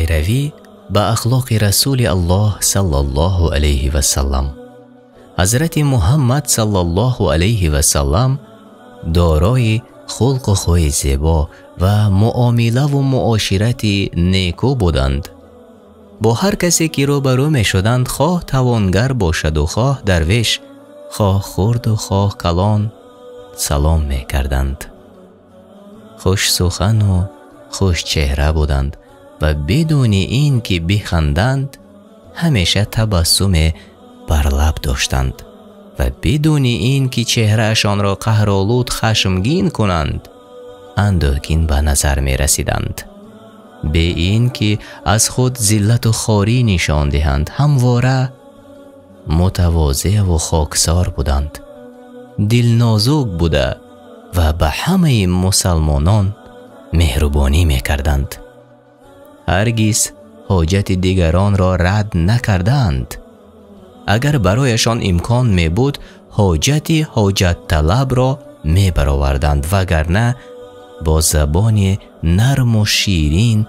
پیروی به اخلاق رسول الله صلی الله علیه و سلم. حضرت محمد صلی الله علیه و سلم دارای خلق و خوی زیبا و معامله و معاشرت نیکو بودند. با هر کسی که روبرو می شدند، خواه توانگر باشد و خواه درویش، خواه خرد و خواه کلان، سلام می کردند. خوش سخن و خوش چهره بودند و بدون این که بخندند همیشه تبسم بر لب داشتند و بدون این که چهرهشان را قهرآلود خشمگین کنند اندوهگین به نظر می رسیدند. به این که از خود ذلت و خواری نشان دهند همواره متواضع و خاکسار بودند. دل نازک بوده و به همه مسلمانان مهربانی می کردند. هرگز حاجت دیگران را رد نکردند. اگر برایشان امکان می بود حاجت طلب را می برآوردند، وگرنه با زبان نرم و شیرین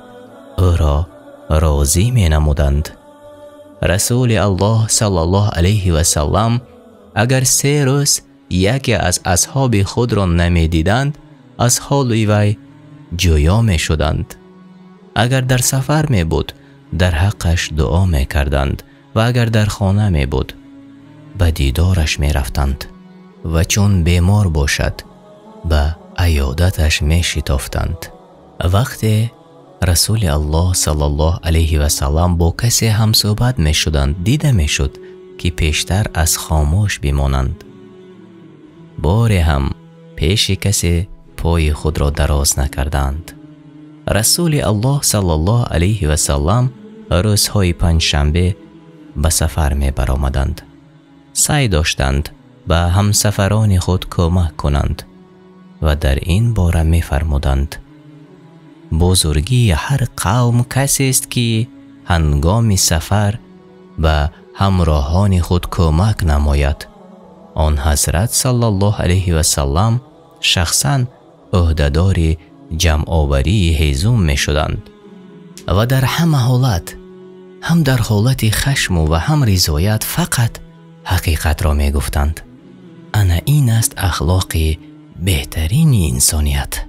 او را راضی می نمودند. رسول الله صلی الله علیه و سلم اگر 3 روز یکی از اصحاب خود را نمی دیدند از حال وی جویا می شدند. اگر در سفر می بود در حقش دعا می کردند و اگر در خانه می بود به دیدارش می رفتند و چون بیمار باشد به عیادتش می شتافتند. وقتی رسول الله صلی الله علیه و سلم با کسی هم صحبت می شدند دیده می شد که پیشتر از خاموش بمانند. باری هم پیش کسی پای خود را دراز نکردند. رسول الله صلی الله علیه و سلم روزهای پنجشنبه به سفر می برآمدند. سعی داشتند به همسفران خود کمک کنند و در این باره می فرمودند: بزرگی هر قوم کسی است که هنگام سفر به همراهان خود کمک نماید. آن حضرت صلی الله علیه و سلم شخصاً عهده‌دار جمع آوری هیزم می شدند و در همه حالت، هم در حالت خشم و هم رضایت، فقط حقیقت را می گفتند. انا این است اخلاق بهترین انسانیت.